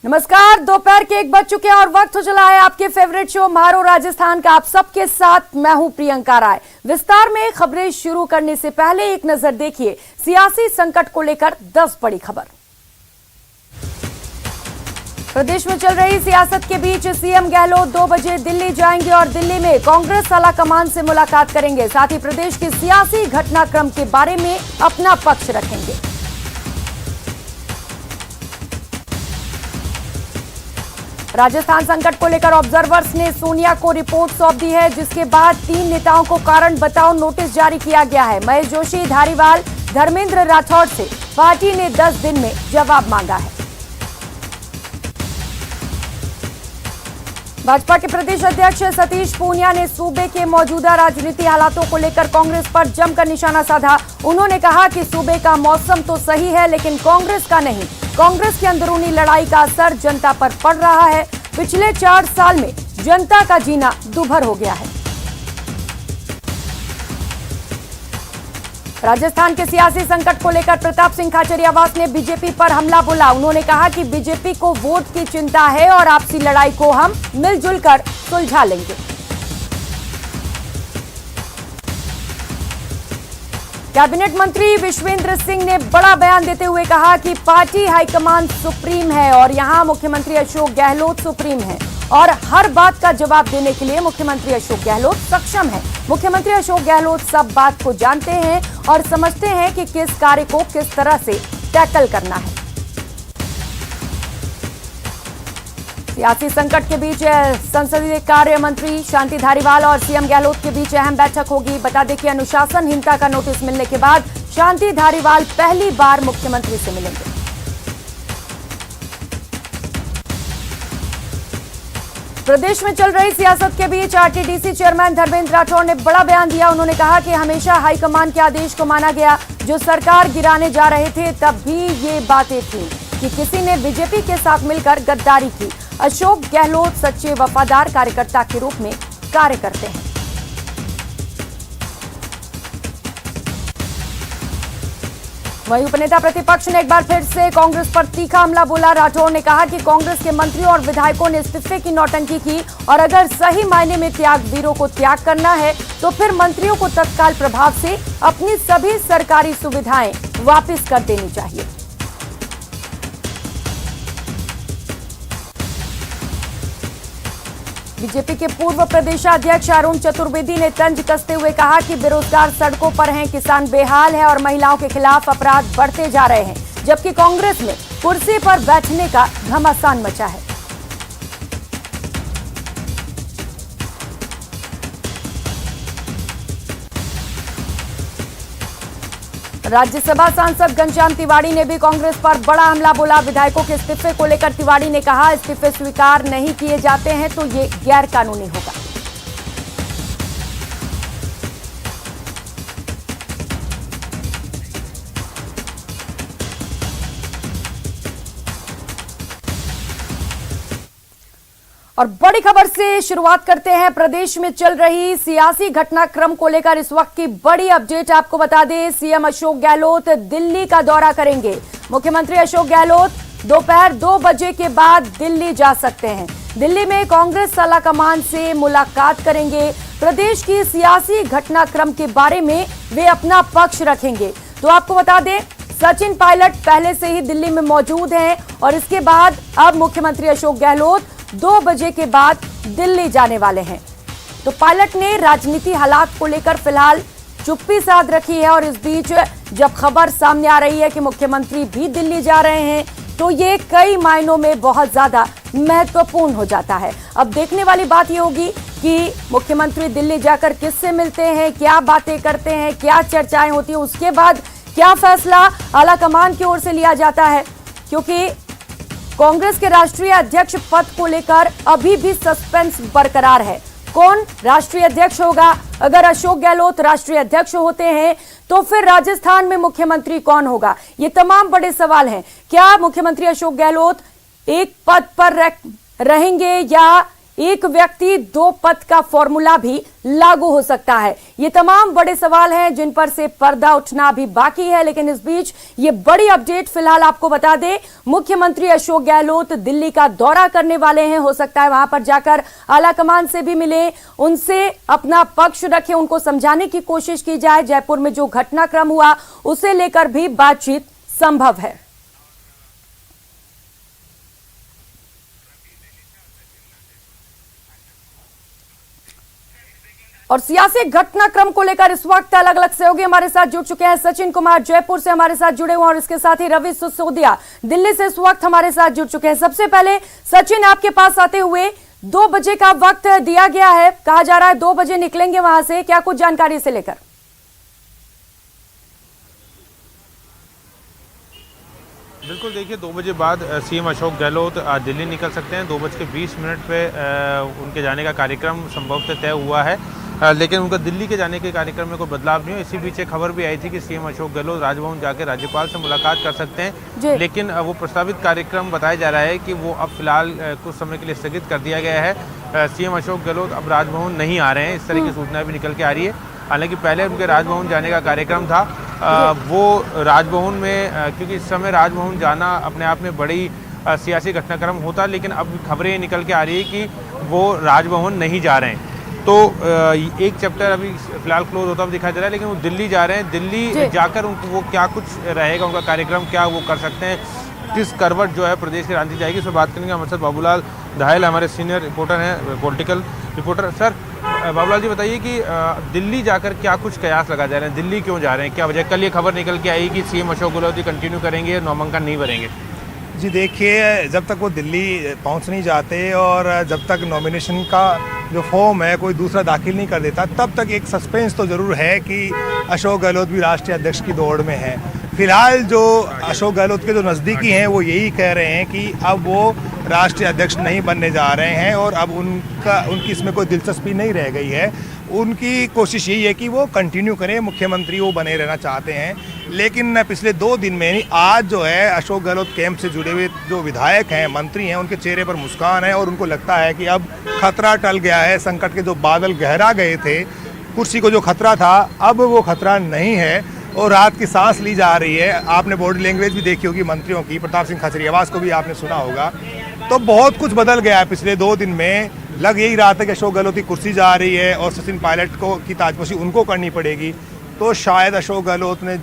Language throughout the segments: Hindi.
नमस्कार, दोपहर के 1 बज चुके हैं और वक्त हो चला है आपके फेवरेट शो म्हारो राजस्थान का। आप सबके साथ मैं हूं प्रियंका राय। विस्तार में खबरें शुरू करने से पहले एक नजर देखिए सियासी संकट को लेकर 10 बड़ी खबर। प्रदेश में चल रही सियासत के बीच सीएम गहलोत 2 बजे दिल्ली जाएंगे और दिल्ली में कांग्रेस आलाकमान से मुलाकात करेंगे। साथ ही प्रदेश के सियासी घटनाक्रम के बारे में अपना पक्ष रखेंगे। राजस्थान संकट को लेकर ऑब्जर्वर्स ने सोनिया को रिपोर्ट सौंप दी है, जिसके बाद 3 नेताओं को कारण बताओ नोटिस जारी किया गया है। महेश जोशी, धारीवाल, धर्मेंद्र राठौड़ से पार्टी ने 10 दिन में जवाब मांगा है। भाजपा के प्रदेश अध्यक्ष सतीश पूनिया ने सूबे के मौजूदा राजनीतिक हालातों को लेकर कांग्रेस पर जमकर निशाना साधा। उन्होंने कहा कि सूबे का मौसम तो सही है, लेकिन कांग्रेस का नहीं। कांग्रेस की अंदरूनी लड़ाई का असर जनता पर पड़ रहा है। पिछले 4 साल में जनता का जीना दूभर हो गया है। राजस्थान के सियासी संकट को लेकर प्रताप सिंह खाचरियावास ने बीजेपी पर हमला बोला। उन्होंने कहा कि बीजेपी को वोट की चिंता है और आपसी लड़ाई को हम मिलजुल कर सुलझा लेंगे। कैबिनेट मंत्री विश्वेंद्र सिंह ने बड़ा बयान देते हुए कहा कि पार्टी हाईकमान सुप्रीम है और यहां मुख्यमंत्री अशोक गहलोत सुप्रीम है और हर बात का जवाब देने के लिए मुख्यमंत्री अशोक गहलोत सक्षम है। मुख्यमंत्री अशोक गहलोत सब बात को जानते हैं और समझते हैं कि किस कार्य को किस तरह से टैकल करना है। सियासी संकट के बीच संसदीय कार्य मंत्री शांति धारीवाल और सीएम गहलोत के बीच अहम बैठक होगी। बता दें कि अनुशासनहीनता का नोटिस मिलने के बाद शांति धारीवाल पहली बार मुख्यमंत्री से मिलेंगे। प्रदेश में चल रही सियासत के बीच आरटीडीसी चेयरमैन धर्मेंद्र राठौड़ ने बड़ा बयान दिया। उन्होंने कहा कि हमेशा हाईकमान के आदेश को माना गया। जो सरकार गिराने जा रहे थे तब भी ये बातें थी कि किसी ने बीजेपी के साथ मिलकर गद्दारी की। अशोक गहलोत सच्चे वफादार कार्यकर्ता के रूप में कार्य करते हैं। वहीं उपनेता प्रतिपक्ष ने एक बार फिर से कांग्रेस पर तीखा हमला बोला। राठौड़ ने कहा कि कांग्रेस के मंत्रियों और विधायकों ने इस्तीफे की नौटंकी की और अगर सही मायने में त्यागवीरों को त्याग करना है तो फिर मंत्रियों को तत्काल प्रभाव से अपनी सभी सरकारी सुविधाएं वापस कर देनी चाहिए। बीजेपी के पूर्व प्रदेशाध्यक्ष अरुण चतुर्वेदी ने तंज कसते हुए कहा कि बेरोजगार सड़कों पर हैं, किसान बेहाल है और महिलाओं के खिलाफ अपराध बढ़ते जा रहे हैं, जबकि कांग्रेस में कुर्सी पर बैठने का घमासान मचा है। राज्यसभा सांसद घनश्याम तिवाड़ी ने भी कांग्रेस पर बड़ा हमला बोला। विधायकों के इस्तीफे को लेकर तिवाड़ी ने कहा, इस्तीफे स्वीकार नहीं किए जाते हैं तो ये गैर कानूनी होगा। और बड़ी खबर से शुरुआत करते हैं। प्रदेश में चल रही सियासी घटनाक्रम को लेकर इस वक्त की बड़ी अपडेट आपको बता दें। सीएम अशोक गहलोत दिल्ली का दौरा करेंगे। मुख्यमंत्री अशोक गहलोत दोपहर 2 बजे के बाद दिल्ली जा सकते हैं। दिल्ली में कांग्रेस आलाकमान से मुलाकात करेंगे। प्रदेश की सियासी घटनाक्रम के बारे में वे अपना पक्ष रखेंगे। तो आपको बता दें, सचिन पायलट पहले से ही दिल्ली में मौजूद हैं और इसके बाद अब मुख्यमंत्री अशोक गहलोत 2 बजे के बाद दिल्ली जाने वाले हैं। तो पायलट ने राजनीति हालात को लेकर फिलहाल चुप्पी साध रखी है और इस बीच जब खबर सामने आ रही है कि मुख्यमंत्री भी दिल्ली जा रहे हैं तो ये कई मायनों में बहुत ज्यादा महत्वपूर्ण हो जाता है। अब देखने वाली बात ये होगी कि मुख्यमंत्री दिल्ली जाकर किससे मिलते हैं, क्या बातें करते हैं, क्या चर्चाएं होती हैं, उसके बाद क्या फैसला आलाकमान की ओर से लिया जाता है। क्योंकि कांग्रेस के राष्ट्रीय अध्यक्ष पद को लेकर अभी भी सस्पेंस बरकरार है। कौन राष्ट्रीय अध्यक्ष होगा? अगर अशोक गहलोत राष्ट्रीय अध्यक्ष होते हैं तो फिर राजस्थान में मुख्यमंत्री कौन होगा? ये तमाम बड़े सवाल हैं। क्या मुख्यमंत्री अशोक गहलोत एक पद पर रहेंगे या एक व्यक्ति दो पद का फॉर्मूला भी लागू हो सकता है? ये तमाम बड़े सवाल हैं जिन पर से पर्दा उठना भी बाकी है, लेकिन इस बीच ये बड़ी अपडेट फिलहाल आपको बता दें, मुख्यमंत्री अशोक गहलोत दिल्ली का दौरा करने वाले हैं। हो सकता है वहां पर जाकर आलाकमान से भी मिले, उनसे अपना पक्ष रखें, उनको समझाने की कोशिश की जाए। जयपुर में जो घटनाक्रम हुआ उसे लेकर भी बातचीत संभव है। और सियासी घटनाक्रम को लेकर इस वक्त अलग अलग सहयोगी हमारे साथ जुड़ चुके हैं। सचिन कुमार जयपुर से हमारे साथ जुड़े हुए हैं और इसके साथ ही रवि सिसोदिया दिल्ली से इस वक्त हमारे साथ जुड़ चुके हैं। सबसे पहले सचिन, आपके पास आते हुए 2 बजे का वक्त दिया गया है, कहा जा रहा है 2 बजे निकलेंगे वहां से, क्या कुछ जानकारी से लेकर? बिल्कुल, देखिए 2 बजे बाद सीएम अशोक गहलोत दिल्ली निकल सकते हैं। 2:20 पे उनके जाने का कार्यक्रम संभवतः तय हुआ है, लेकिन उनका दिल्ली के जाने के कार्यक्रम में कोई बदलाव नहीं हो। इसी बीच एक खबर भी आई थी कि सीएम अशोक गहलोत राजभवन जाकर राज्यपाल से मुलाकात कर सकते हैं, लेकिन वो प्रस्तावित कार्यक्रम बताया जा रहा है कि वो अब फिलहाल कुछ समय के लिए स्थगित कर दिया गया है। सीएम अशोक गहलोत अब राजभवन नहीं आ रहे हैं, इस तरह की सूचना भी निकल के आ रही है। हालांकि पहले उनके राजभवन जाने का कार्यक्रम था, वो राजभवन में क्योंकि इस समय राजभवन जाना अपने आप में बड़ी सियासी घटनाक्रम होता, लेकिन अब खबरें निकल के आ रही है कि वो राजभवन नहीं जा रहे हैं। तो एक चैप्टर अभी फिलहाल क्लोज होता हुआ दिखाई दे रहा है, लेकिन वो दिल्ली जा रहे हैं। दिल्ली जाकर उनको वो क्या कुछ रहेगा, उनका कार्यक्रम क्या वो कर सकते हैं, किस करवट जो है प्रदेश की राजनीति जाएगी, इस पर बात करेंगे। हमारे साथ बाबूलाल दहायल हमारे सीनियर रिपोर्टर हैं, political reporter. Sir, Babulal ji बताइए कि दिल्ली जाकर क्या कुछ कयास लगा जा रहे हैं, दिल्ली क्यों जा रहे हैं, क्या वजह? कल ये खबर निकल के आई कि सीएम अशोक गहलोत कंटिन्यू करेंगे, नामांकन नहीं भरेंगे। जी देखिए, जब तक वो दिल्ली पहुंच नहीं जाते और जब तक नॉमिनेशन का जो फॉर्म है कोई दूसरा दाखिल नहीं कर देता, तब तक एक सस्पेंस तो ज़रूर है कि अशोक गहलोत भी राष्ट्रीय अध्यक्ष की दौड़ में है। फिलहाल जो अशोक गहलोत के जो नज़दीकी हैं वो यही कह रहे हैं कि अब वो राष्ट्रीय अध्यक्ष नहीं बनने जा रहे हैं और अब उनकी इसमें कोई दिलचस्पी नहीं रह गई है। उनकी कोशिश यही है कि वो कंटिन्यू करें, मुख्यमंत्री वो बने रहना चाहते हैं। लेकिन पिछले 2 दिन में आज जो है अशोक गहलोत कैंप से जुड़े हुए जो विधायक हैं, मंत्री हैं, उनके चेहरे पर मुस्कान है और उनको लगता है कि अब खतरा टल गया है। संकट के जो बादल गहरा गए थे, कुर्सी को जो खतरा था, अब वो खतरा नहीं है और रात की सांस ली जा रही है। आपने बॉडी लैंग्वेज भी देखी होगी मंत्रियों की, प्रताप सिंह खचरियावास को भी आपने सुना होगा। तो बहुत कुछ बदल गया है पिछले 2 दिन में। लग यही रहा था कि अशोक गहलोत की कुर्सी जा रही है और सचिन पायलट को की ताजपोशी उनको करनी पड़ेगी। तो शायद अशोक गहलोत ने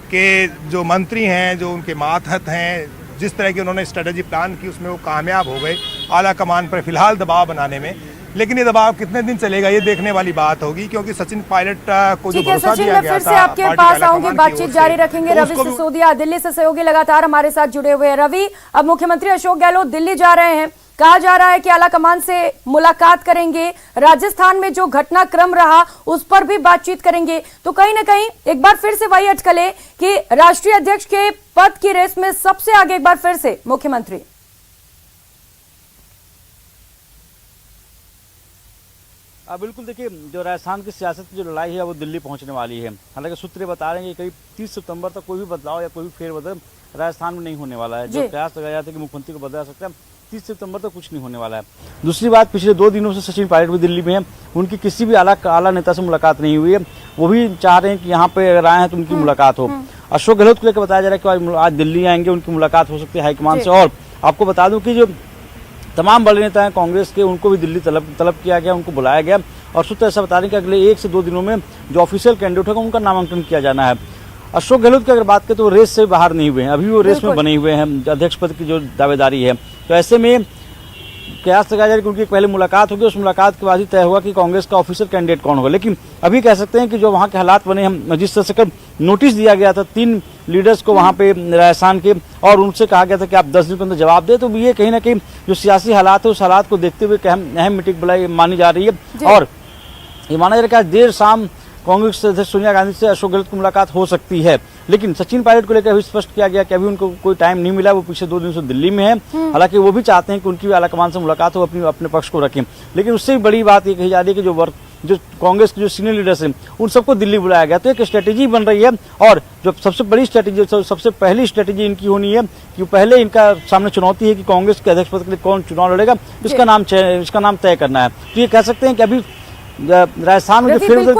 के जो मंत्री हैं, जो उनके मातहत हैं, जिस तरह की उन्होंने स्ट्रेटजी प्लान की उसमें वो कामयाब हो गए आला कमान पर फिलहाल दबाव बनाने में। लेकिन ये दबाव कितने दिन चलेगा ये देखने वाली बात होगी, क्योंकि सचिन पायलट को जो भरोसा दिया गया था, फिर से आपके पास आऊंगी, बातचीत जारी रखेंगे। रवि सिसोदिया दिल्ली से सहयोगी लगातार हमारे साथ जुड़े हुए हैं। रवि, अब मुख्यमंत्री अशोक गहलोत दिल्ली जा रहे हैं, कहा जा रहा है कि आलाकमान से मुलाकात करेंगे, राजस्थान में जो घटनाक्रम रहा उस पर भी बातचीत करेंगे। तो कहीं ना कहीं एक बार फिर से वही अटकलें कि राष्ट्रीय अध्यक्ष के पद की रेस में सबसे आगे एक बार फिर से मुख्यमंत्री। बिल्कुल, देखिए जो राजस्थान की सियासत की जो लड़ाई है वो दिल्ली पहुंचने वाली है। हालांकि सूत्र बता रहे हैं कि करीब 30 सितंबर तक कोई भी बदलाव या कोई भी फेरबदल राजस्थान में नहीं होने वाला है। जो कयास लगाया जाता है कि मुख्यमंत्री को बदला सकता है, 30 सितंबर तक कुछ नहीं होने वाला है। दूसरी बात, पिछले 2 दिनों से सचिन पायलट भी दिल्ली में है, उनकी किसी भी आला नेता से मुलाकात नहीं हुई है। वो भी चाह रहे हैं कि यहाँ पे अगर आए हैं तो उनकी मुलाकात हो। अशोक गहलोत को लेकर बताया जा रहा है कि आज दिल्ली आएंगे, उनकी मुलाकात हो सकती है हाईकमान से। और आपको बता दूं कि जो तमाम बड़े नेता हैं कांग्रेस के, उनको भी दिल्ली तलब किया गया, उनको बुलाया गया और सूत्र ऐसा बता रहे हैं कि अगले 1 से 2 दिनों में जो ऑफिशियल कैंडिडेट होगा उनका नामांकन किया जाना है। अशोक गहलोत की अगर बात करें तो वो रेस से बाहर नहीं हुए हैं, अभी वो रेस में बने हुए हैं, अध्यक्ष पद की जो दावेदारी है। तो ऐसे में कयास लगाया जा रहा है कि उनकी पहले मुलाकात होगी, उस मुलाकात के बाद ही तय होगा कि कांग्रेस का ऑफिशियल कैंडिडेट कौन होगा। लेकिन अभी कह सकते हैं कि जो वहाँ के हालात बने हैं, जिस तरह से कल नोटिस दिया गया था 3 लीडर्स को वहाँ पे राजस्थान के, और उनसे कहा गया था कि आप 10 दिन के अंदर जवाब दें, तो ये कहीं ना कहीं जो सियासी हालात है उस हालात को देखते हुए अहम मीटिंग बुलाई मानी जा रही है। और ये माना जा रहा है कि देर शाम कांग्रेस अध्यक्ष सोनिया गांधी से अशोक गहलोत की मुलाकात हो सकती है। लेकिन सचिन पायलट को लेकर अभी स्पष्ट किया गया कि अभी उनको कोई टाइम नहीं मिला, वो पिछले 2 दिन से दिल्ली में है। हालांकि वो भी चाहते हैं कि उनकी आलाकमान से मुलाकात हो, अपने पक्ष को रखें। लेकिन उससे भी बड़ी बात ये कही जा रही है कि जो जो कांग्रेस के जो सीनियर लीडर्स हैं उन सबको दिल्ली बुलाया गया। तो एक स्ट्रेटेजी बन रही है और जो सबसे बड़ी स्ट्रेटेजी, सबसे पहली स्ट्रेटेजी इनकी होनी है कि पहले इनका सामने चुनौती है कि कांग्रेस के अध्यक्ष पद के लिए कौन चुनाव लड़ेगा, इसका नाम तय करना है। तो ये कह सकते हैं कि अभी राजस्थान में जो फेरबदल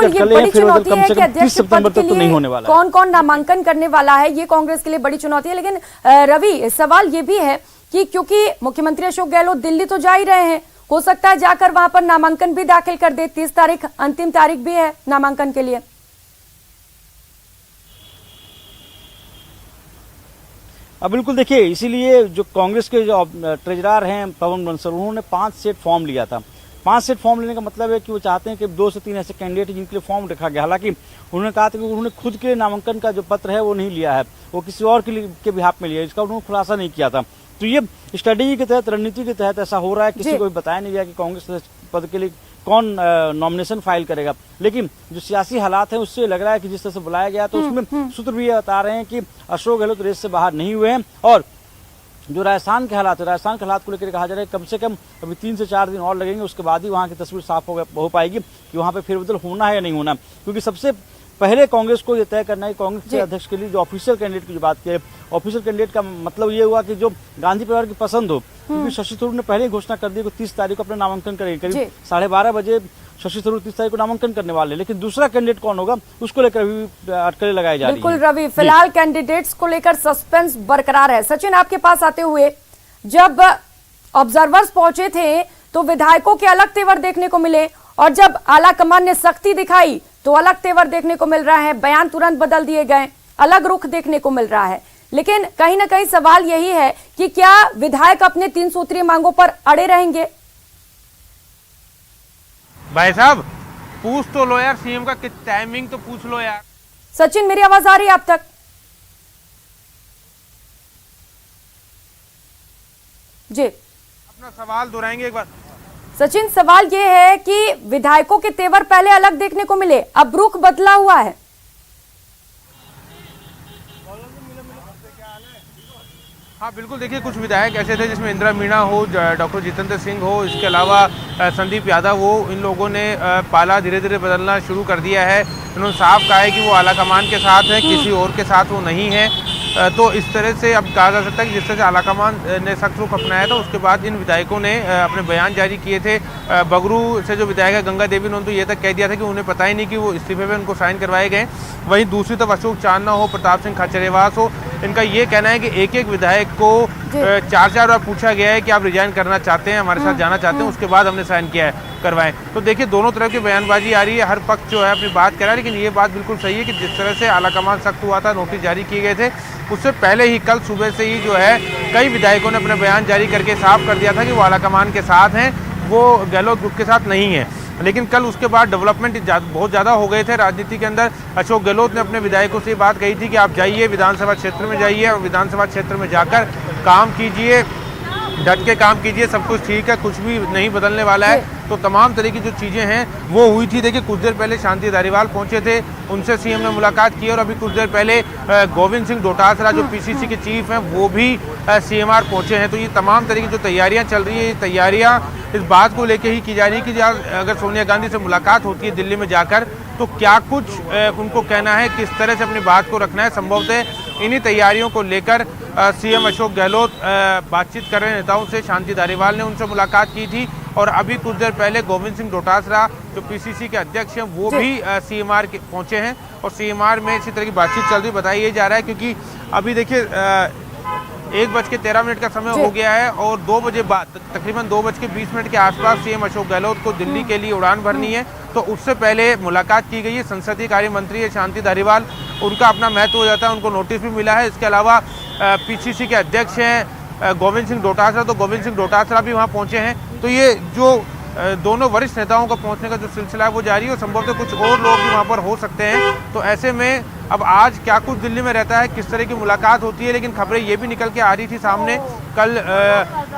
कम से कम 30 सितंबर तक तो नहीं होने वाला। कौन कौन नामांकन करने वाला है, ये कांग्रेस के लिए बड़ी चुनौती है। लेकिन रवि, सवाल ये भी है कि क्योंकि मुख्यमंत्री अशोक गहलोत दिल्ली तो जा ही रहे हैं, हो सकता है जाकर वहां पर नामांकन भी दाखिल कर दे। 30 तारीख अंतिम तारीख भी है नामांकन के लिए। अब बिल्कुल देखिए, इसीलिए जो कांग्रेस के जो ट्रेजरर हैं पवन बंसल, उन्होंने 5 सेट फॉर्म लिया था। 5 सेट फॉर्म लेने का मतलब है कि वो चाहते हैं कि 2 से 3 ऐसे कैंडिडेट जिनके लिए फॉर्म रखा गया। हालांकि उन्होंने कहा था कि उन्होंने खुद के नामांकन का जो पत्र है वो नहीं लिया है, वो किसी और के बिहाफ में लिया, इसका उन्होंने खुलासा नहीं किया था। तो ये स्ट्रेटेजी के तहत, रणनीति के तहत ऐसा हो रहा है। किसी को भी बताया नहीं गया कि कांग्रेस पद के लिए कौन नॉमिनेशन फाइल करेगा। लेकिन जो सियासी हालात हैं उससे लग रहा है कि जिस तरह से बुलाया गया, तो उसमें सूत्र भी ये बता रहे हैं कि अशोक गहलोत रेस से बाहर नहीं हुए हैं। और जो राजस्थान के हालात है, राजस्थान के हालात को लेकर कहा जा रहा है कम से कम अभी 3 से 4 दिन और लगेंगे, उसके बाद ही वहाँ की तस्वीर साफ हो पाएगी कि वहाँ पे फेरबदल होना है या नहीं होना। क्योंकि सबसे पहले कांग्रेस को ये तय करना है, कांग्रेस के अध्यक्ष के लिए जो ऑफिशियल कैंडिडेट की जो बात की, ऑफिशियल कैंडिडेट का मतलब ये हुआ कि जो गांधी परिवार की पसंद हो। क्योंकि शशि थरूर ने पहले ही घोषणा कर दी कि 30 तारीख को अपना नामांकन करेंगे। करीब 12:30 बजे शशि थरूर 30 तारीख को नामांकन करने वाले, लेकिन दूसरा कैंडिडेट कौन होगा उसको लेकर अभी अटकलें लगाई जा रही है। बिल्कुल रवि, फिलहाल कैंडिडेट्स को लेकर सस्पेंस बरकरार है। सचिन, आपके पास आते हुए, जब ऑब्जर्वर्स पहुंचे थे तो विधायकों के अलग तेवर देखने को मिले, और जब आलाकमान ने सख्ती दिखाई तो अलग तेवर देखने को मिल रहा है। बयान तुरंत बदल दिए गए, अलग रुख देखने को मिल रहा है। लेकिन कहीं ना कहीं सवाल यही है कि क्या विधायक अपने 3 सूत्रीय मांगों पर अड़े रहेंगे? भाई साहब पूछ तो लो यार, सीएम का टाइमिंग तो पूछ लो यार। सचिन, मेरी आवाज आ रही है आप तक? जी, अपना सवाल दोहराएंगे एक बार। सचिन, सवाल ये है कि विधायकों के तेवर पहले अलग देखने को मिले, अब रुख बदला हुआ है। हाँ बिल्कुल, देखिए कुछ विधायक ऐसे थे जिसमें इंदिरा मीणा हो, डॉक्टर जितेंद्र सिंह हो, इसके अलावा संदीप यादव हो, इन लोगों ने पाला धीरे धीरे बदलना शुरू कर दिया है। उन्होंने साफ कहा है कि वो आलाकमान के साथ हैं, किसी और के साथ वो नहीं है। तो इस तरह से अब कहा जा सकता है कि जिस तरह से आलाकमान ने सख्त रुख अपनाया था, उसके बाद इन विधायकों ने अपने बयान जारी किए थे। बगरू से जो विधायक है गंगा देवी, उन्होंने तो ये तक कह दिया था कि उन्हें पता ही नहीं कि वो इस्तीफे में उनको साइन करवाए गए। वहीं दूसरी तरफ अशोक चांदना हो, प्रताप सिंह खाचरियावास हो, इनका ये कहना है कि एक एक विधायक को 4-4 बार पूछा गया है कि आप रिजाइन करना चाहते हैं, हमारे साथ जाना चाहते हैं, उसके बाद हमने साइन किया है, करवाएं। तो देखिए दोनों तरफ की बयानबाजी आ रही है, हर पक्ष जो है अपनी बात कह रहा है। लेकिन ये बात बिल्कुल सही है कि जिस तरह से आलाकमान सख्त हुआ था, नोटिस जारी किए गए थे, उससे पहले ही कल सुबह से ही जो है कई विधायकों ने अपने बयान जारी करके साफ कर दिया था कि वो आलाकमान के साथ हैं, वो गहलोत ग्रुप के साथ नहीं है। लेकिन कल उसके बाद डेवलपमेंट बहुत ज़्यादा हो गए थे राजनीति के अंदर। अशोक गहलोत ने अपने विधायकों से ये बात कही थी कि आप जाइए विधानसभा क्षेत्र में, जाइए और विधानसभा क्षेत्र में जाकर काम कीजिए, डट के काम कीजिए, सब कुछ ठीक है, कुछ भी नहीं बदलने वाला है। तो तमाम तरह की जो चीज़ें हैं वो हुई थी। देखिए कुछ देर पहले शांति धारीवाल पहुंचे थे, उनसे सीएम ने मुलाकात की, और अभी कुछ देर पहले गोविंद सिंह डोटासरा जो पीसीसी के चीफ हैं वो भी सीएमआर पहुंचे हैं। तो ये तमाम तरह की जो तैयारियां चल रही है, ये तैयारियां इस बात को लेके ही की जा रही है कि अगर सोनिया गांधी से मुलाकात होती है दिल्ली में जाकर, तो क्या कुछ उनको कहना है, किस तरह से अपनी बात को रखना है। संभवतः इन्हीं तैयारियों को लेकर सीएम अशोक गहलोत बातचीत कर रहे नेताओं से। शांति धारीवाल ने उनसे मुलाकात की थी, और अभी कुछ देर पहले गोविंद सिंह डोटासरा जो पीसीसी के अध्यक्ष हैं वो भी सीएमआर के पहुंचे हैं, और सीएमआर में इसी तरह की बातचीत चल रही बताया जा रहा है। क्योंकि अभी देखिए 1:13 का समय हो गया है, और 2 बजे बाद तकरीबन 2:20 के आसपास सीएम अशोक गहलोत को दिल्ली के लिए उड़ान भरनी है। तो उससे पहले मुलाकात की गई है। संसदीय कार्य मंत्री है शांति धारीवाल, उनका अपना महत्व हो जाता है, उनको नोटिस भी मिला है। इसके अलावा पीसीसी के अध्यक्ष हैं गोविंद सिंह डोटासरा, तो गोविंद सिंह डोटासरा भी वहाँ पहुँचे हैं। तो ये जो दोनों वरिष्ठ नेताओं का पहुंचने का जो सिलसिला है वो जारी है, और संभवतः कुछ और लोग भी वहाँ पर हो सकते हैं। तो ऐसे में अब आज क्या कुछ दिल्ली में रहता है, किस तरह की मुलाकात होती है। लेकिन खबरें ये भी निकल के आ रही थी सामने, कल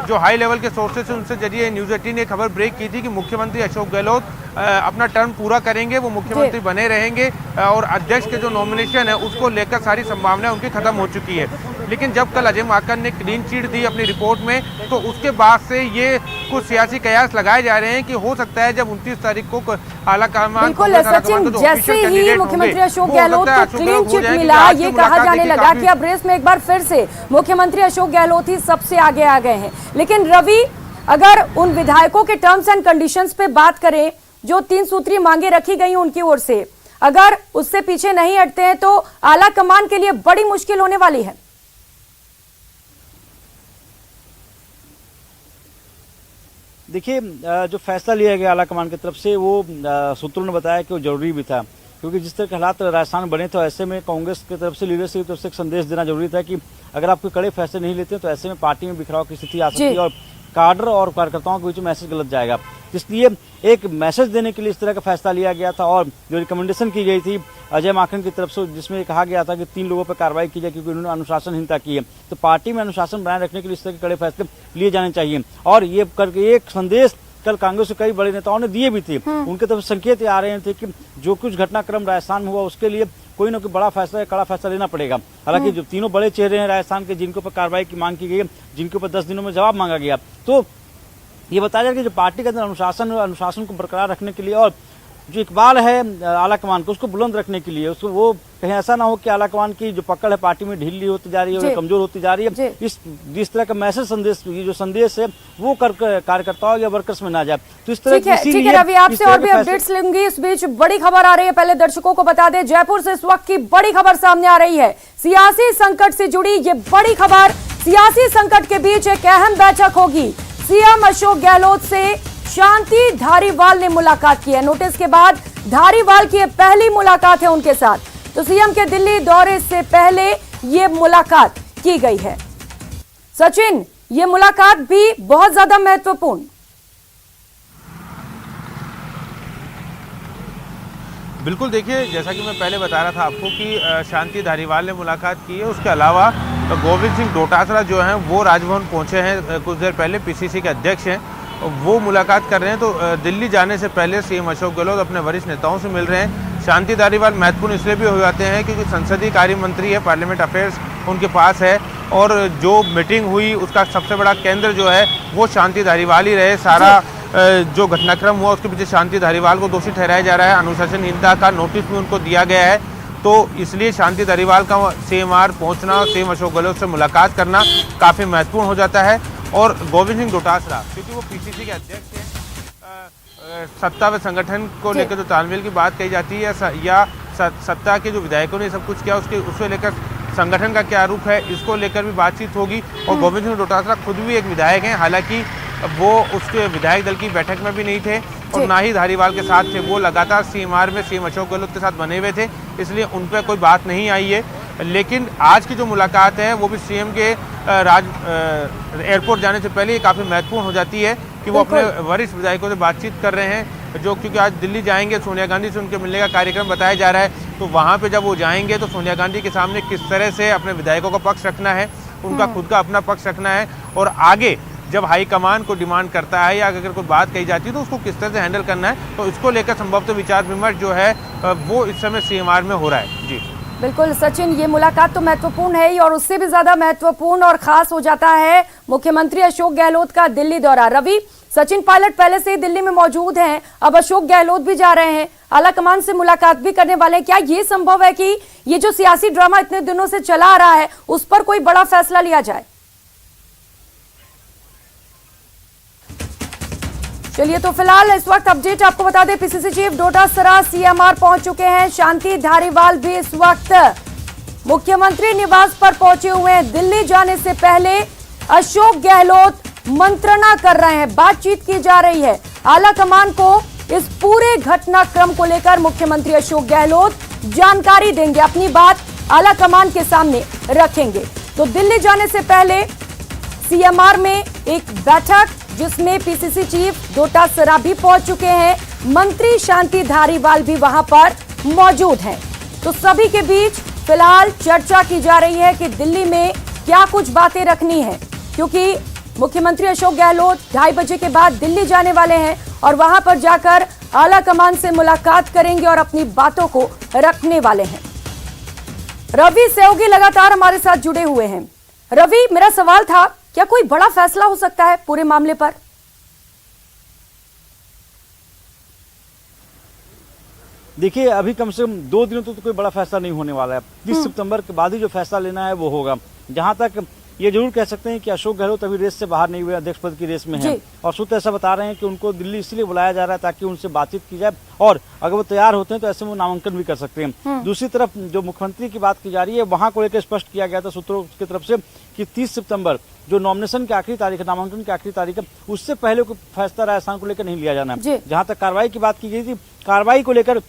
जो हाई लेवल के सोर्सेस हैं उनसे जरिए न्यूज़ 18 ने खबर ब्रेक की थी कि मुख्यमंत्री अशोक गहलोत अपना टर्म पूरा करेंगे, वो मुख्यमंत्री बने रहेंगे, और अध्यक्ष के जो नॉमिनेशन है उसको लेकर सारी संभावनाएं उनकी खत्म हो चुकी है। लेकिन जब कल अजय माकन ने क्लीन चिट दी अपनी रिपोर्ट में, तो उसके बाद से ये कुछ सियासी कयास लगाए जा रहे हैं कि हो सकता है जब 29 तारीख को आला कमान बिल्कुल सचिन, जैसे ही मुख्यमंत्री अशोक गहलोत को क्लीन चिट मिला, ये कहा जाने लगा कि अब रेस में एक बार फिर से मुख्यमंत्री अशोक गहलोत ही सबसे आगे आ गए हैं। लेकिन रवि, अगर उन विधायकों के टर्म्स एंड कंडीशंस पे बात करें जो 3 सूत्रीय मांगे रखी गई उनकी ओर से, अगर उससे पीछे नहीं हटते हैं तो आला कमान के लिए बड़ी मुश्किल होने वाली है। देखिए, जो फैसला लिया गया आला कमान की तरफ से वो सूत्रों ने बताया कि वो जरूरी भी था, क्योंकि जिस तरह के हालात राजस्थान में बने तो ऐसे में कांग्रेस की तरफ से, लीडरशिप की तरफ से एक संदेश देना जरूरी था कि अगर आप कोई कड़े फैसले नहीं लेते तो ऐसे में पार्टी में बिखराव की स्थिति आ सकती है और काडर और कार्यकर्ताओं के बीच में मैसेज गलत जाएगा। इसलिए एक मैसेज देने के लिए इस तरह का फैसला लिया गया था। और जो रिकमेंडेशन की गई थी अजय माकन की तरफ से, जिसमें कहा गया था कि 3 लोगों पर कार्रवाई की जाए क्योंकि उन्होंने अनुशासनहीनता की है, तो पार्टी में अनुशासन बनाए रखने के लिए इस तरह के कड़े फैसले लिए जाने चाहिए। और ये करके एक संदेश कल कांग्रेस के कई बड़े नेताओं ने दिए भी थे। उनके तरफ संकेत आ रहे थे कि जो कुछ घटनाक्रम राजस्थान में हुआ उसके लिए कोई ना कोई बड़ा फैसला, कड़ा फैसला लेना पड़ेगा। हालांकि जो तीनों बड़े चेहरे हैं राजस्थान के, जिनके ऊपर कार्रवाई की मांग की गई है, जिनके ऊपर 10 दिनों में जवाब मांगा गया, तो ये बताया जाए कि जो पार्टी के अंदर अनुशासन को बरकरार रखने के लिए और जो इकबाल है आला कमान को, उसको बुलंद रखने के लिए, उसको वो कहीं ऐसा ना हो कि आला कमान की जो पकड़ है पार्टी में ढीली होती जा रही है, कमजोर होती जा रही है। इस तरह का मैसेज संदेश, ये जो संदेश है वो कार्यकर्ताओं या वर्कर्स में ना जाए। तो इस तरह ठीक है रवि, आपसे और भी अपडेट्स लेंगी। इस बीच बड़ी खबर आ रही है, पहले दर्शकों को बता दें, जयपुर से इस वक्त की बड़ी खबर सामने आ रही है। सियासी संकट से जुड़ी ये बड़ी खबर, सियासी संकट के बीच एक अहम बैठक होगी। सीएम अशोक गहलोत से शांति धारीवाल ने मुलाकात की है। नोटिस के बाद धारीवाल की पहली मुलाकात है उनके साथ, तो सीएम के दिल्ली दौरे से पहले ये मुलाकात की गई है। सचिन, ये मुलाकात भी बहुत ज्यादा महत्वपूर्ण। बिल्कुल, देखिए जैसा कि मैं पहले बता रहा था आपको कि शांति धारीवाल ने मुलाकात की है। उसके अलावा गोविंद सिंह डोटासरा जो हैं वो राजभवन पहुंचे हैं कुछ देर पहले, पीसीसी के अध्यक्ष हैं, वो मुलाकात कर रहे हैं। तो दिल्ली जाने से पहले सीएम अशोक गहलोत अपने वरिष्ठ नेताओं से मिल रहे हैं। शांति धारीवाल महत्वपूर्ण इसलिए भी हो जाते हैं क्योंकि संसदीय कार्य मंत्री है, पार्लियामेंट अफेयर्स उनके पास है, और जो मीटिंग हुई उसका सबसे बड़ा केंद्र जो है वो शांति धारीवाल ही रहे। सारा जो घटनाक्रम हुआ उसके पीछे शांति धारीवाल को दोषी ठहराया जा रहा है। अनुशासनहीनता का नोटिस भी उनको दिया गया है, तो इसलिए शांति धारीवाल का सीएमआर पहुंचना, सीएम अशोक गहलोत से मुलाकात करना काफ़ी महत्वपूर्ण हो जाता है। और गोविंद सिंह डोटासरा, क्योंकि वो पीसीसी के अध्यक्ष हैं, सत्ता व संगठन को लेकर जो तालमेल की बात कही जाती है या सत्ता के जो विधायकों ने सब कुछ किया उसको लेकर संगठन का क्या रूप है, इसको लेकर भी बातचीत होगी। और गोविंद सिंह डोटासरा खुद भी एक विधायक हैं, हालांकि वो उसके विधायक दल की बैठक में भी नहीं थे और ना ही धारीवाल के साथ थे। वो लगातार सीएमआर में सीएम अशोक गहलोत के साथ बने हुए थे, इसलिए उन पर कोई बात नहीं आई है। लेकिन आज की जो मुलाकात है वो भी सीएम के एयरपोर्ट जाने से पहले काफ़ी महत्वपूर्ण हो जाती है कि वो अपने वरिष्ठ विधायकों से बातचीत कर रहे हैं, जो क्योंकि आज दिल्ली जाएंगे, सोनिया गांधी से उनके मिलने का कार्यक्रम बताया जा रहा है। तो वहाँ पे जब वो जाएंगे तो सोनिया गांधी के सामने किस तरह से अपने विधायकों का पक्ष रखना है, उनका खुद का अपना पक्ष रखना है, और आगे जब हाईकमान को डिमांड करता है या अगर कोई बात कही जाती है तो उसको किस तरह से हैंडल करना है, तो इसको लेकर संभवतः विचार विमर्श जो है वो इस समय सीएमआर में हो रहा है। जी बिल्कुल सचिन, ये मुलाकात तो महत्वपूर्ण है ही, और उससे भी ज्यादा महत्वपूर्ण और खास हो जाता है मुख्यमंत्री अशोक गहलोत का दिल्ली दौरा। रवि, सचिन पायलट पहले से ही दिल्ली में मौजूद हैं, अब अशोक गहलोत भी जा रहे हैं, आला कमान से मुलाकात भी करने वाले हैं। क्या ये संभव है कि ये जो सियासी ड्रामा इतने दिनों से चला आ रहा है उस पर कोई बड़ा फैसला लिया जाए? चलिए, तो फिलहाल इस वक्त अपडेट आपको बता दें, पीसीसी चीफ डोटासरा सीएमआर पहुंच चुके हैं। शांति धारीवाल भी इस वक्त मुख्यमंत्री निवास पर पहुंचे हुए हैं। दिल्ली जाने से पहले अशोक गहलोत मंत्रणा कर रहे हैं, बातचीत की जा रही है। आला कमान को इस पूरे घटनाक्रम को लेकर मुख्यमंत्री अशोक गहलोत जानकारी देंगे, अपनी बात आला कमान के सामने रखेंगे। तो दिल्ली जाने से पहले सीएमआर में एक बैठक जिसमें पीसीसी चीफ डोटासरा भी पहुंच चुके हैं, मंत्री शांति धारीवाल भी वहां पर मौजूद हैं। तो सभी के बीच फिलहाल चर्चा की जा रही है कि दिल्ली में क्या कुछ बातें रखनी है, क्योंकि मुख्यमंत्री अशोक गहलोत 2:30 बजे के बाद दिल्ली जाने वाले हैं और वहां पर जाकर आला कमान से मुलाकात करेंगे और अपनी बातों को रखने वाले हैं। रवि सहयोगी लगातार हमारे साथ जुड़े हुए हैं। रवि, मेरा सवाल था, क्या कोई बड़ा फैसला हो सकता है पूरे मामले पर? देखिए अभी कम से कम 2 दिनों तो कोई बड़ा फैसला नहीं होने वाला है। 30 सितंबर के बाद ही जो फैसला लेना है वो होगा। जहां तक ये जरूर कह सकते हैं कि अशोक गहलोत अभी रेस से बाहर नहीं हुए, अध्यक्ष पद की रेस में हैं और सूत्र ऐसा बता रहे हैं कि उनको दिल्ली इसलिए बुलाया जा रहा है ताकि उनसे बातचीत की जाए और अगर वो तैयार होते हैं तो ऐसे में वो नामांकन भी कर सकते हैं। दूसरी तरफ जो मुख्यमंत्री की बात की जा रही है वहां को लेकर स्पष्ट किया गया था सूत्रों की तरफ से कि 30 सितंबर जो नॉमिनेशन की आखिरी तारीख है, नामांकन की आखिरी तारीख है, उससे पहले कोई फैसला राजस्थान को लेकर नहीं लिया जाना है। जहां तक कार्रवाई की बात की गई थी, कार्रवाई को लेकर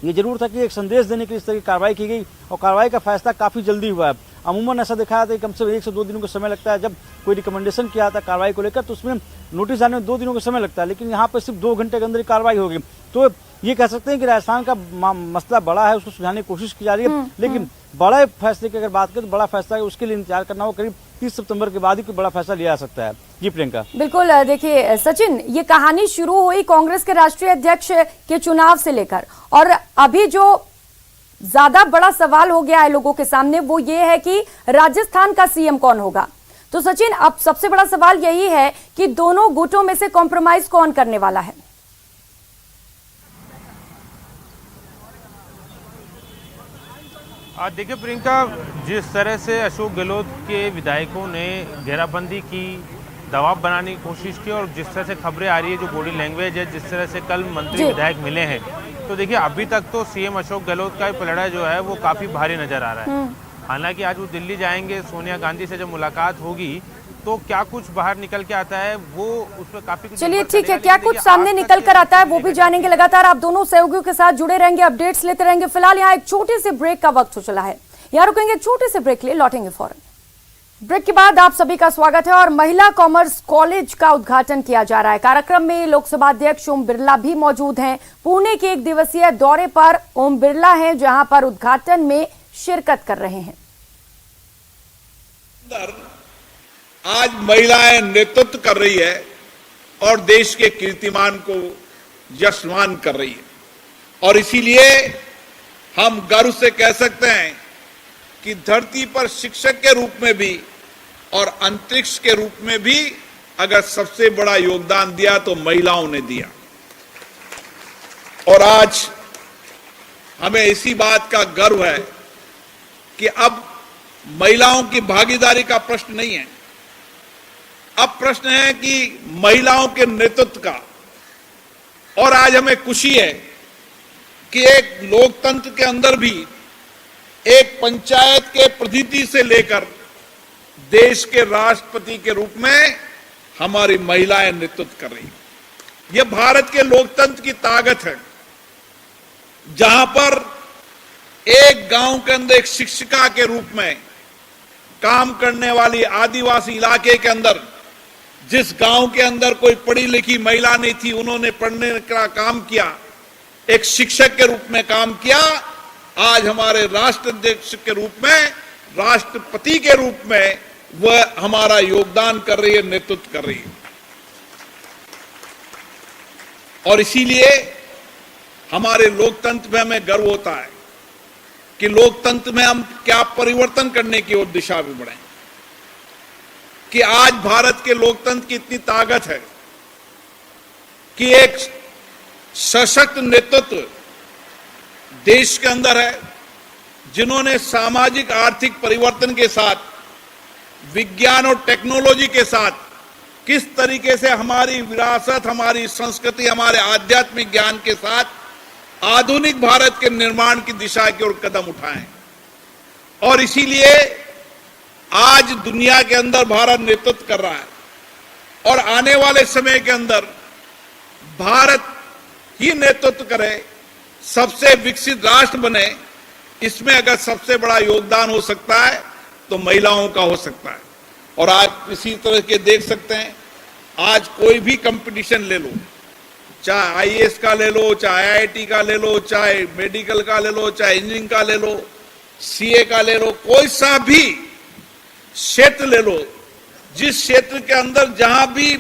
ये जरूर था कि एक संदेश देने के लिए इस तरह की कार्रवाई की गई और कार्रवाई का फैसला काफी जल्दी हुआ है। अमूमन ऐसा दिखाया था कि कम से कम 1 से 2 दिनों का समय लगता है। जब कोई रिकमेंडेशन किया था कार्रवाई को लेकर तो उसमें नोटिस आने में 2 दिनों का समय लगता है, लेकिन यहाँ पर सिर्फ 2 घंटे के अंदर ही कार्रवाई होगी। तो ये कह सकते हैं कि राजस्थान का मसला बड़ा है, उसको सुलझाने की कोशिश की जा रही है, लेकिन बड़े फैसले की अगर बात करें तो बड़ा फैसला है उसके लिए इंतजार करना हो, करीब 30 सितंबर के बाद ही कोई बड़ा फैसला लिया जा सकता है। जी प्रियंका। बिल्कुल, देखिए सचिन, ये कहानी शुरू हुई कांग्रेस के राष्ट्रीय अध्यक्ष के चुनाव से लेकर और अभी जो ज्यादा बड़ा सवाल हो गया है लोगों के सामने वो ये है कि राजस्थान का सीएम कौन होगा। तो सचिन, अब सबसे बड़ा सवाल यही है कि दोनों गुटों में से कॉम्प्रोमाइज कौन करने वाला है। देखिए प्रियंका, जिस तरह से अशोक गहलोत के विधायकों ने घेराबंदी की, दबाव बनाने की कोशिश की और जिस तरह से खबरें आ रही है, जो बॉडी लैंग्वेज है, जिस तरह से कल मंत्री विधायक मिले हैं, तो देखिए अभी तक तो सीएम अशोक गहलोत का पलड़ा जो है वो काफी भारी नजर आ रहा है। हालांकि आज वो दिल्ली जाएंगे, सोनिया गांधी से जब मुलाकात होगी तो क्या कुछ बाहर निकल के आता है वो उस पर काफी कुछ। चलिए ठीक है, क्या कुछ सामने निकल कर आता है वो भी जानेंगे। लगातार आप दोनों सहयोगियों के साथ जुड़े रहेंगे, अपडेट्स लेते रहेंगे। फिलहाल यहाँ एक छोटे से ब्रेक का वक्त हो चला है, यहाँ रुकेंगे, छोटे से ब्रेक लिए लौटेंगे फौरन। ब्रेक के बाद आप सभी का स्वागत है और महिला कॉमर्स कॉलेज का उद्घाटन किया जा रहा है। कार्यक्रम में लोकसभा अध्यक्ष ओम बिरला भी मौजूद हैं। पुणे के 1 दिवसीय दौरे पर ओम बिरला हैं, जहां पर उद्घाटन में शिरकत कर रहे हैं। आज महिलाएं नेतृत्व कर रही है और देश के कीर्तिमान को यशमान कर रही है और इसीलिए हम गर्व से कह सकते हैं कि धरती पर शिक्षक के रूप में भी और अंतरिक्ष के रूप में भी अगर सबसे बड़ा योगदान दिया तो महिलाओं ने दिया। और आज हमें इसी बात का गर्व है कि अब महिलाओं की भागीदारी का प्रश्न नहीं है, अब प्रश्न है कि महिलाओं के नेतृत्व का। और आज हमें खुशी है कि एक लोकतंत्र के अंदर भी एक पंचायत के प्रतिनिधि से लेकर देश के राष्ट्रपति के रूप में हमारी महिलाएं नेतृत्व कर रही हैं। यह भारत के लोकतंत्र की ताकत है, जहां पर एक गांव के अंदर एक शिक्षिका के रूप में काम करने वाली आदिवासी इलाके के अंदर, जिस गांव के अंदर कोई पढ़ी लिखी महिला नहीं थी, उन्होंने पढ़ने का काम किया, एक शिक्षक के रूप में काम किया। आज हमारे राष्ट्राध्यक्ष के रूप में, राष्ट्रपति के रूप में वह हमारा योगदान कर रही है, नेतृत्व कर रही है। और इसीलिए हमारे लोकतंत्र में हमें गर्व होता है कि लोकतंत्र में हम क्या परिवर्तन करने की ओर दिशा में बढ़े, कि आज भारत के लोकतंत्र की इतनी ताकत है कि एक सशक्त नेतृत्व देश के अंदर है, जिन्होंने सामाजिक आर्थिक परिवर्तन के साथ, विज्ञान और टेक्नोलॉजी के साथ किस तरीके से हमारी विरासत, हमारी संस्कृति, हमारे आध्यात्मिक ज्ञान के साथ आधुनिक भारत के निर्माण की दिशा की ओर कदम उठाएं। और इसीलिए आज दुनिया के अंदर भारत नेतृत्व कर रहा है और आने वाले समय के अंदर भारत ही नेतृत्व करे, सबसे विकसित राष्ट्र बने। इसमें अगर सबसे बड़ा योगदान हो सकता है तो महिलाओं का हो सकता है। और आज इसी तरह के देख सकते हैं, आज कोई भी कंपटीशन ले लो, चाहे आईएएस का ले लो, चाहे आईआईटी का ले लो, चाहे मेडिकल का ले लो, चाहे इंजीनियरिंग का ले लो, सीए का ले लो, कोई सा भी क्षेत्र ले लो, जिस क्षेत्र के अंदर जहां भी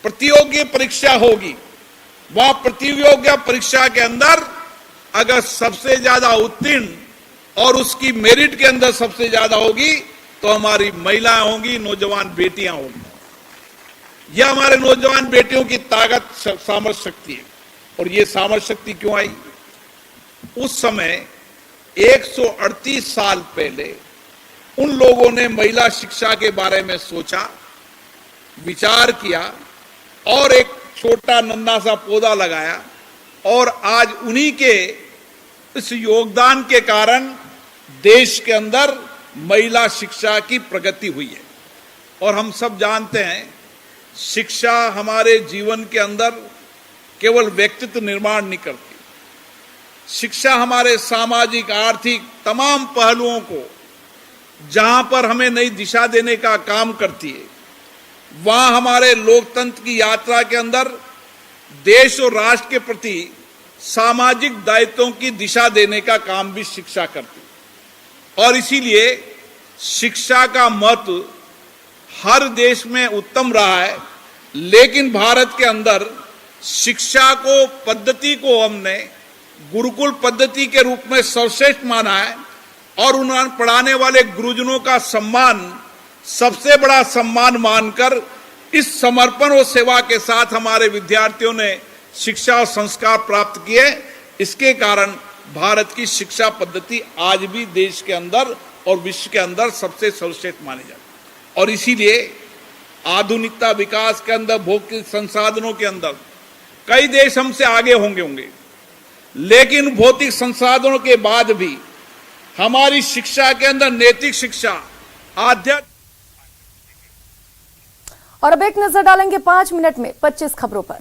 प्रतियोगी परीक्षा होगी, वहां प्रतियोगी परीक्षा के अंदर अगर सबसे ज्यादा उत्तीर्ण और उसकी मेरिट के अंदर सबसे ज्यादा होगी तो हमारी महिलाएं होंगी, नौजवान बेटियां होंगी। यह हमारे नौजवान बेटियों की ताकत, सामर्थ्य, शक्ति है। और ये सामर्थ शक्ति क्यों आई? उस समय 138 साल पहले उन लोगों ने महिला शिक्षा के बारे में सोचा, विचार किया और एक छोटा नन्हा सा पौधा लगाया, और आज उन्हीं के इस योगदान के कारण देश के अंदर महिला शिक्षा की प्रगति हुई है। और हम सब जानते हैं, शिक्षा हमारे जीवन के अंदर केवल व्यक्तित्व निर्माण नहीं करती, शिक्षा हमारे सामाजिक आर्थिक तमाम पहलुओं को जहां पर हमें नई दिशा देने का काम करती है, वहां हमारे लोकतंत्र की यात्रा के अंदर देश और राष्ट्र के प्रति सामाजिक दायित्वों की दिशा देने का काम भी शिक्षा करती है। और इसीलिए शिक्षा का महत्व हर देश में उत्तम रहा है, लेकिन भारत के अंदर शिक्षा को पद्धति को हमने गुरुकुल पद्धति के रूप में सर्वश्रेष्ठ माना है, और उन्होंने पढ़ाने वाले गुरुजनों का सम्मान सबसे बड़ा सम्मान मानकर इस समर्पण और सेवा के साथ हमारे विद्यार्थियों ने शिक्षा और संस्कार प्राप्त किए। इसके कारण भारत की शिक्षा पद्धति आज भी देश के अंदर और विश्व के अंदर सबसे सर्वश्रेष्ठ मानी जाती है। और इसीलिए आधुनिकता विकास के अंदर, भौतिक संसाधनों के अंदर कई देश हमसे आगे होंगे, लेकिन भौतिक संसाधनों के बाद भी हमारी शिक्षा के अंदर नैतिक शिक्षा, आध्यात्मिक। और अब एक नजर डालेंगे 5 मिनट में 25 खबरों पर।